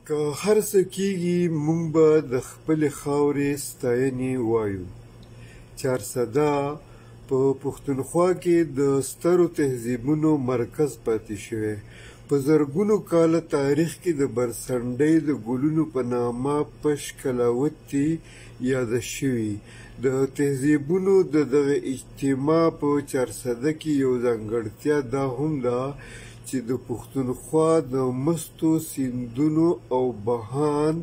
که هر څه کېږي موږ به د خپلې خاورې ستاینې وایو. چارسده په پښتونخوا کې د سترو تهذیبونو مرکز پاتې شوی. په زرګونو کاله تاریخ کې د برسنډۍ د ګلونو په نامه پش کلاوتې یاده شوې. د تهذیبونو د دغه اجتماع په چارسده کې یو ځانګړتیا دا هم ده چې د پښتونخوا د مستو سیندونو او بهان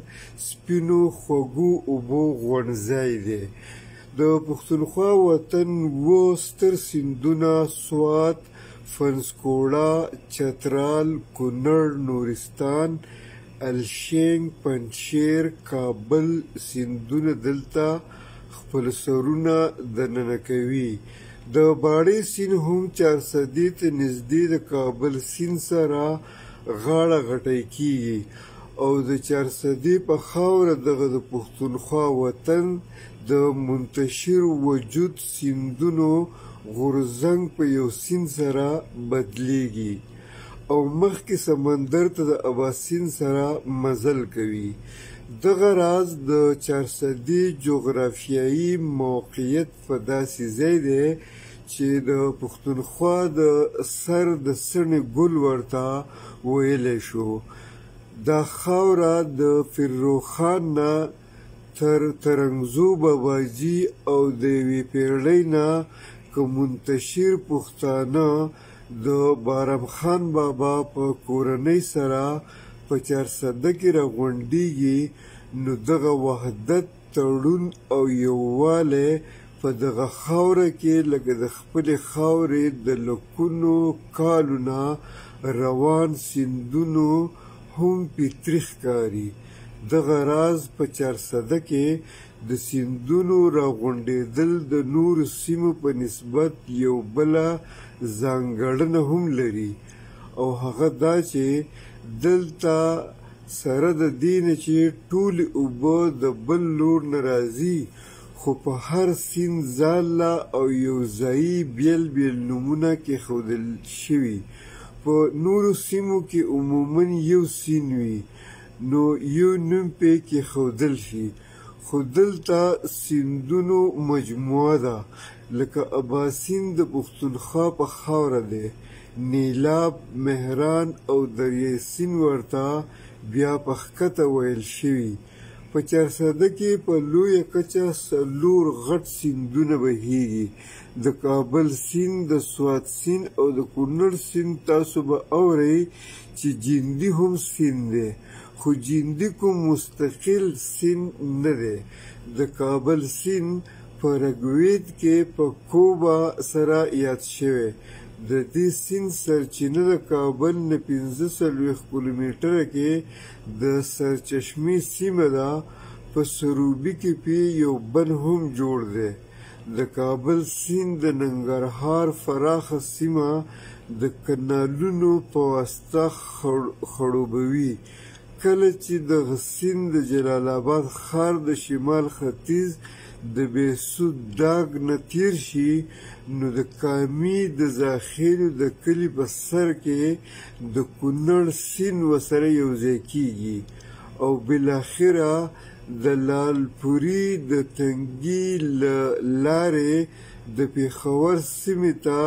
سپینو خوږو اوبو غونځی دی. د پښتونخوا وطن ستر سیندونه سوات، فنسکوړه، چترال، کونړ، نورستان، الشینګ، پنجشیر، کابل سیندونه دلته خپل سرونه دننه کوي. د باړې سیند هم چارسدې ته نږدې د کابل سیند سره غاړه غټی کېږي او د چارسدې په خاوره دغه د پښتونخوا وطن د منتشر وجود سیندونو غورځنګ په یو سیند سره بدلیږي او مخکې سمندر ته د اباسین سره مزل کوي. دغه راز د چارسدې جغرافیایي موقعیت په داسې ځای دی چې د پښتونخوا د سر د څڼې ګل ورته ویلی شو. دا خاوره د فرخان نه تر ترنګزو باباجي او د یوې پیړۍ نه که منتشر پښتانه د بارم خان بابا په کورنۍ سره په چارسده کې راغونډېږي، نو دغه وحدت، تړون او یووالی په دغه خاوره کې لکه د خپلې خاورې د لکونو کالونه روان سیندونو هم فطري ښکاري. دغه راز په چارسده کې د سیندونو راغونډېدل د نورو سیمو په نسبت یو بله ځانګړنه هم لري او هغه دا چې دلته سره د دې نه چې ټولې اوبه د بل لور نه راځي، خو په هر سیند ځاله او یو ځایي بیل بیل نومونه کېښودل شوي. په نورو سیمو کې عموماً یو سیند وي نو یو نوم پې کېښودل شي، خو دلته سیندونو مجموعه ده. لکه اباسین د پښتونخوا په خاوره دی، نیلاب، مهران او دریای سیند ورته بیا په ښکته ویل شوي. په چارسده کې په لویه کچه 4 غټ سیندونه بهیږي: د کابل سیند، د سوات سیند او د کونړ سیند. تاسو به اورئ چې جیندي هم سیند دی، خو جیندي کوم مستقل سیند نه دی. د کابل سیند په رګوید کې په کوبه سره یاد شوی. د دې سیند سرچینه د کابل نه 45 کیلومتره کې د سرچشمې سیمه ده. په سروبي کې پې یو بند هم جوړ دی. د کابل سیند د ننګرهار پراخه سیمه د کانالونو په واسطه خړوبوي. کله چې دغه سیند د جلال آباد ښار د شمال ختیځ د بیسود داګ نه تیر شي، نو د کامې د زاخیلو د کلي په سر کې د کونړ سیند ورسره یوځای کېږي او بالاخره د لالپورې د تنګي له لارې د پېښور سیمې ته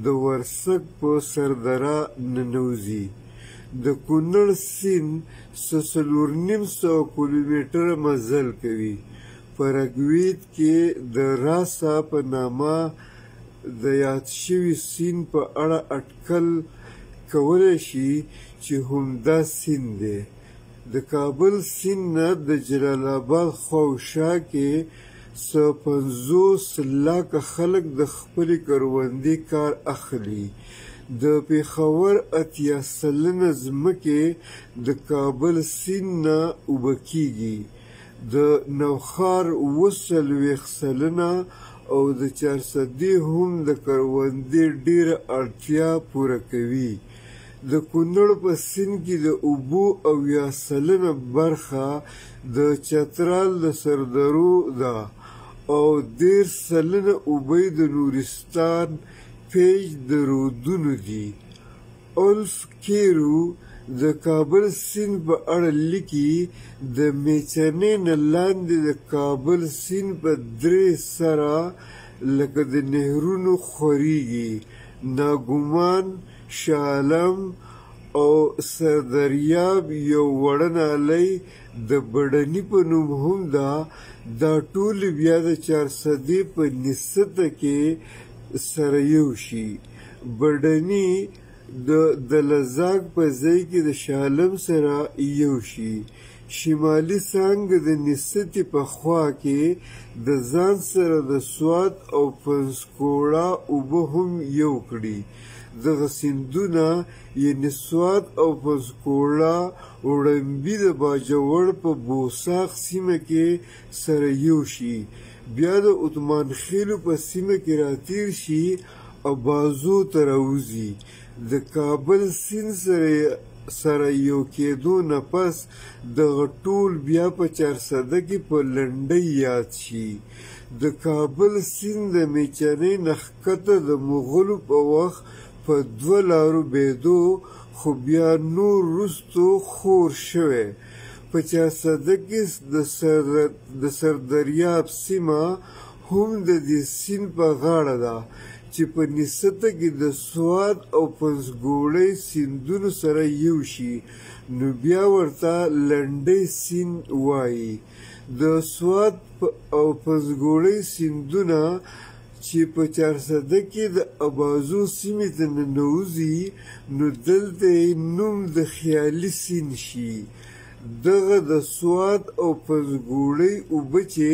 د ورسک په سردره ننوځي. د کونړ سیند 450 کیلومتره مزل کوي. په رګوید کې د راسا په نامه د یاد شوي سیند په اړه اټکل کولی شي چې همدا سیند دی. د کابل سیند نه د جلال آباد خواوشا کې 150 لاکه خلک د خپلې کروندې کار اخلي. د پېښور 80 سلنه ځمکې د کابل سیند نه اوبه کېږي. د نوښار 40 سلنه او د چارسدې هم د کروندې ډېره اړتیا پوره کوي. د کونړ په سیند کې د اوبو 80 سلنه برخه د چترال د سردرو ده او 10 سلنه اوبه د نورستان پیج د رودونو دي. الف کیرو د کابل سیند په اړه لیکي د میچنې نه لاندې د کابل سیند په درې سره لکه د نهرونو خورېږي. ناګومان، شاه عالم او سردریاب یو وړه نالۍ د بډني په نوم هم ده. دا ټولې بیا د چارسدې په نسته کې سره یو شي. بډني د لزاق په ځای کې د شاه عالم سره یو شي. شمالي څانګه د نستې په خوا کې د ځان سره د سوات او پنسکوړه اوبه هم یو کړي. دغه سیندونه یعنې سوات او پنسکوړه وړمبي د باجوړ په بوساخ سیمه کې سره یو شي. بیا د عثمان خیلو په سیمه کې راتیر شي او بازو ته راوځي. د کابل سیند سره یو کېدو نه پس دغه ټول بیا په چارسده کې په لنډۍ یاد شي. د کابل سیند د میچنې نه ښکته د مغولو په وخت په 2 لارو بېدو، خو بیا نور وروستو خور شوی. په چارسده کې د سردریاب سیمه هم د دې سیند په غاړه ده چې په نسته کې د سوات او پنسګوړۍ سیندونو سره یو شي، نو بیا ورته لنډۍ سیند وایي. د سوات او پنسګوړۍ سیندونه چې په چارسده کې د ابازو سیمې ته ننوځي، نو دلته یې نوم د خیالي سیند شي. دغه د سوات او پنسګوړۍ اوبه چې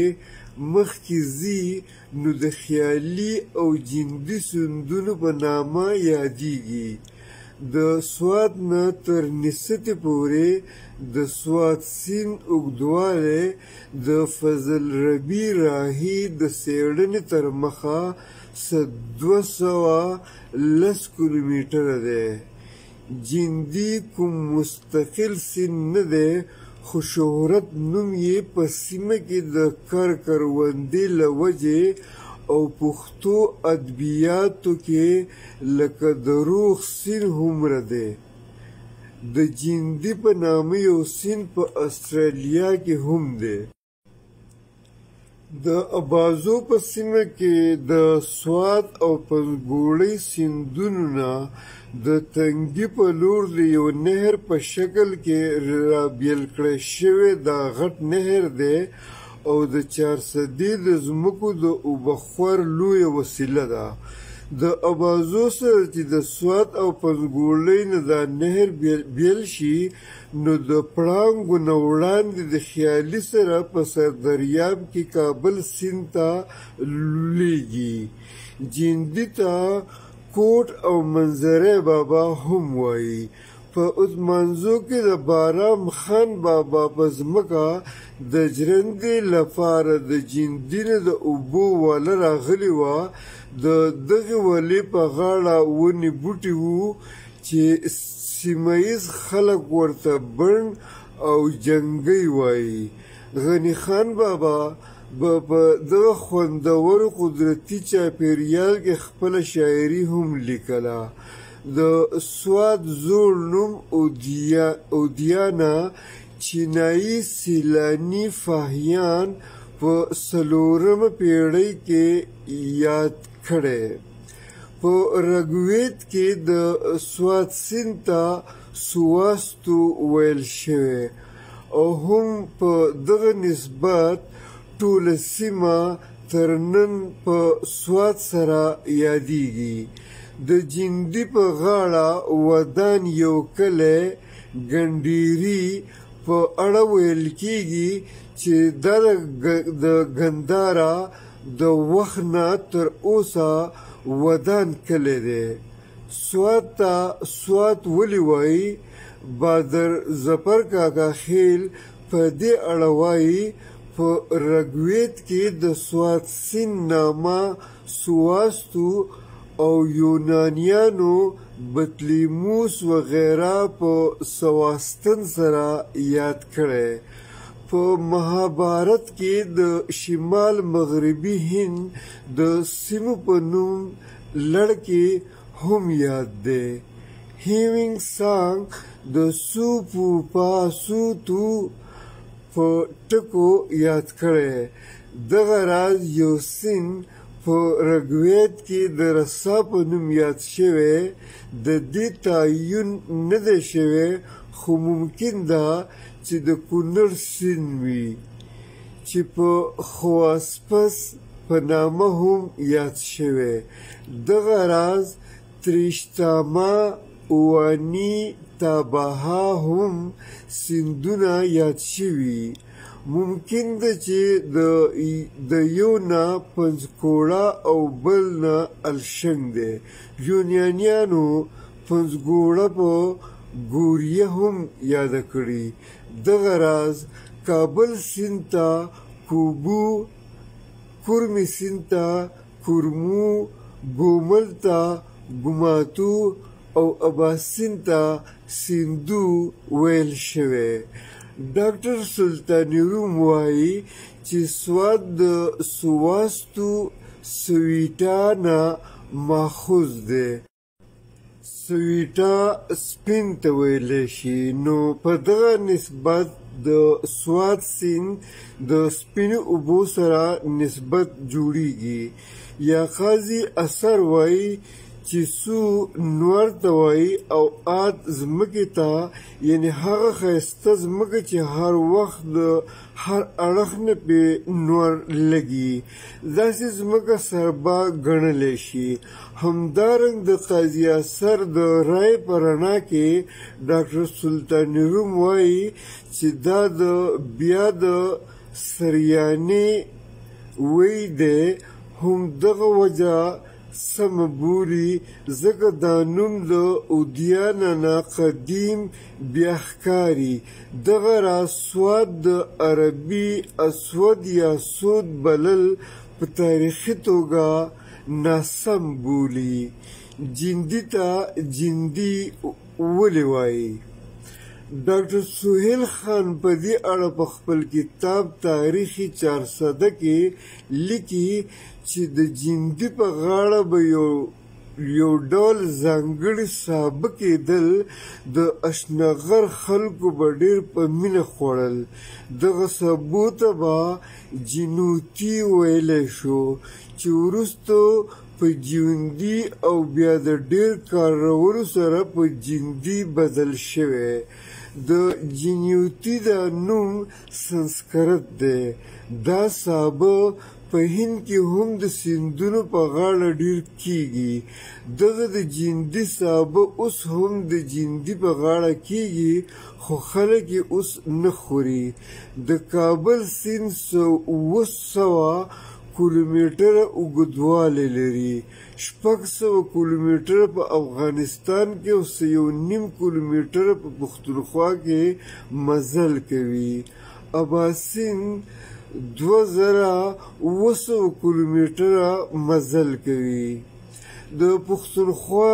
مخکې ځي، نو د خیالي او جندي سیندونو په نامه یادیږي. د سوات نه تر نستې پورې د سوات سیند اوږدوالی د فضل ربیع راهي د څېړنې تر مخه 210 کیلومتره دی. جندي کوم مستقل سیند نه دی، خو شهرت نوم یې په سیمه کې د کروندې له وجې او پښتو ادبیاتو کې لکه د روغ سیند هومره دی. د جندي په نامه یو سیند په استرالیا کې هم دی. د ابازو په سیمه کې د سوات او پنسګوړۍ سیندونو نه د تنګي په لور د یو نهر په شکل کې رابیل کړی شوی دا غټ نهر دی او د چارسدې د ځمکو د اوبخور لویه وسیله ده. د ابازو سره چې د سوات او پنسګوړۍ نه دا نهر بیل شي، نو د پړانګو نه وړاندې د خیالي سره په سردریاب کې کابل سیند ته لویږي. جندي ته کوټ او منظرې بابا هم وایي. په عثمانزو کې د بارام خان بابا په ځمکه د ژرندې لپاره د جندي نه د اوبو واله راغلې وه. د دغې ولې په غاړه ونې بوټي وو چې سیمه ییز خلک ورته بڼ او جنګۍ وایي. غني خان بابا به په دغه خوندورو قدرتي چاپېریال کې خپله شاعري هم لیکله. د سوات زوړ نوم اودیانه چینایي سیلاني فاهیان په 4مه پېړۍ کې یاد کړی. په رګوید کې د سوات سیند ته سواستو ویل شوی او هم په دغه نسبت ټوله سیمه تر نن په سوات سره یادیږي. د جندي په غاړه ودان یو کلی ګنډېري په اړه ویل کېږي چې دا د ګنداره د وخت نه تر اوسه ودان کلی دی. سوات ته سوات ولې وایي؟ بادر ظفر کاکا خیل په دې اړه وایي په رګوید کې د سوات سیند نامه سواستو او یونانیانو بطلیموس وغیره په سواستن سره یاد کړی. په مهابارت کې د شمال مغربي هند د سیمو په نوم لړ کې هم یاد دی. هیوینګ سانګ د سو پو پا سو تو په ټکو یاد کړی. دغه راز یو سین په رګوید کې د رسا په نوم یاد شوی. د دې تعین نه دی شوی خو ممکن ده چې د کونړ سیند وي چې په خواسپس په نامه هم یاد شوی. دغه راز تریشتاما اوانی تاباها هم سیندونه یاد شوي. ممکن ده چې د یو نه پنځګوړه او بل نه الشنګ دی. یونانیانو پنځګوړه په ګوریه هم یاده کړې. دغه راز کابل سیند ته کوبو، کورمي سیند ته کورمو، ګومل ته ګوماتو او اباسین ته سیندو ویل شوی. ډاکټر سلطاني روم وایي چې سواد د سواستو سویټا نه ماخوذ دی. سویټا سپین ته ویلی شي. نو په دغه نسبت د سواد سیند د سپینو اوبو سره نسبت جوړیږي. یا قاضي اثر وایي چې سو نور ته وایي او آد ځمکې ته، یعنې هغه ښایسته ځمکه چې هر وخت د هر اړخ نه پې نور لګي، داسې ځمکه سربا ګڼلی شي. همدارنګ د قاضي اثر د رایې په رڼا کې ډاکټر سلطاني روم وایي چې دا د بیا د سریانې وی دی. هم دغه وجه سمه بولي ځکه دا نوم د اودیانه نه قدیم بیا ښکاري. دغه راز سواد د عربي اسود یا سود بلل په تاریخي توګه ناسم بولي. جندي ته جندي ولې وایي؟ ډاکټر سهیل خان په دې اړه په خپل کتاب تاریخي 400 کې لیکي چې د جندي په غاړه به یو ډول ځانګړي سابه کېدل. د اشنغر خلکو به ډېر په مینه خوړل. دغه سابو ته به جنوتي ویلی شو چې وروسته په جوندي او بیا د ډېر کارولو سره په جندي بدل شوی. د جنیوتي دا نوم سنسکرت دی. دا سابه په هند کې هم د سیندونو په غاړه ډېر کیږي. دغه د جندي سابه اوس هم د جندي په غاړه کیږي خو خلک یې اوس نه خوري. د کابل سیند 700 کیلومتره اوږدوالی لري. 600 کیلومتره په افغانستان کې او 1.5 کیلومتره په پښتونخوا کې مزل کوي. اباسین 2700 کیلومتره مزل کوي. د پښتونخوا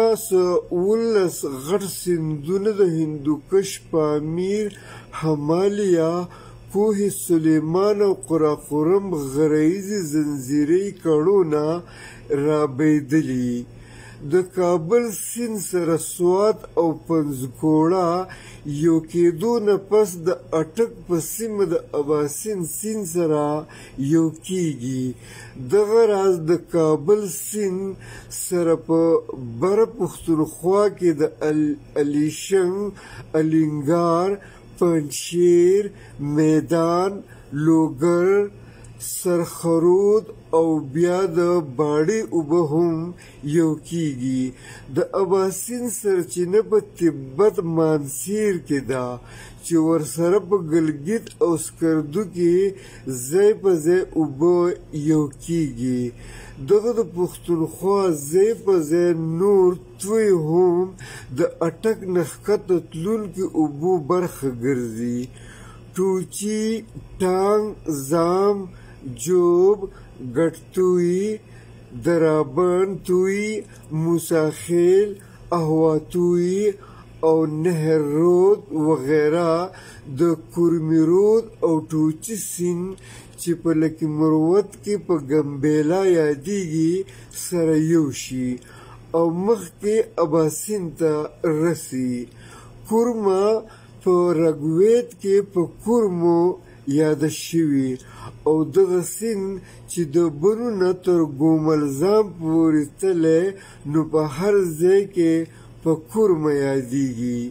19 غټ سیندونه د هندوکش، پامیر، همالیا، کوه سلیمان او قراقرم غرایزي زنځیري کړونه رابیدلي. د کابل سیند سره سوات او پنځګوړه یو کېدو نه پس د اټک په سیمه د اباسین سیند سره یو کیږي. دغه راز د کابل سیند سره په بره پښتونخوا کې د الیشنګ، الینګار، پنجشیر، میدان، لوګر، سرخرود او بیا د باړې اوبه هم یو کیږي. د اباسین سرچینه په تبت مانسیر کې ده چې ورسره په ګلګت او سکردو کې ځای په ځای اوبه یو کیږي. دغه د پښتونخوا ځای په ځای نور توی هم د اټک نه ښکته تلونکي اوبو برخه ګرځي. ټوچي، ټانګ، زام، جوب، ګټتوی، درابن توی، موساخیل، احواتوی او نهر رود وغیره د کورمي رود او ټوچي سیند چې په لکه مروت کې په ګمبېلا یادېږي سره یو شي. او مخکې اباسین ته رسي. کورما په رګوید کې په کورمو یاده شوي او دغه سیند چې د بنو نه تر ګوملزام پورې تللی نو په هر ځای کې په کورمه یادیږي.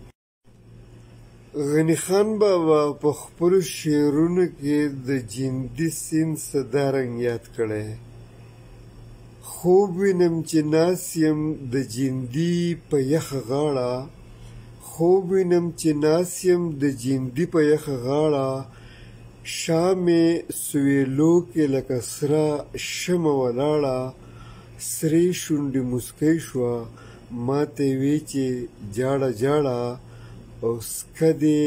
غني خان بابا په خپلو شعرونو کې د جیندي سیند صدارنګ یاد کړی. خوب وینم چې ناست یم د جیندي په یخه غاړه، خوب وینم چې ناست یم د جیندي په یخه غاړه، شامې سویلو کې لکه سره شمه ولاړه، سرې شونډې موسکی شوه ماته وی چې جاړه جاړه، او سکه دې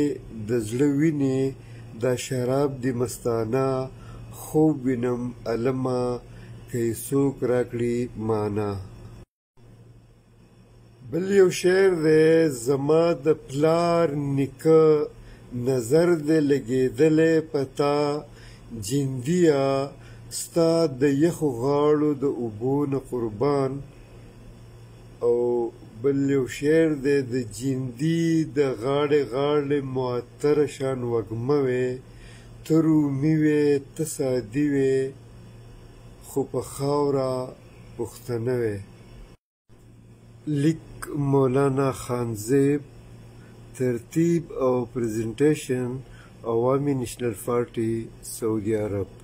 د زړه وینې دا شراب دې مستانه، خوب وینم علمه که یې څوک راکړي مانا. بل یو شعر دی: زما د پلار نیکه نظر دې لګېدلی په تا جیندیه، ستا د یخو غاړو د اوبو نه قربان. او بل یو شعر دی: د جیندي د غاړې غاړې معطره شان وږمه وې، ته رومي وې ته سادي وې خو په خاوره پښتنه وې. لیک مولانا خانزیب. ترتیب او پریزنټیشن عوامي نیشنل پارټي، سعودي عرب.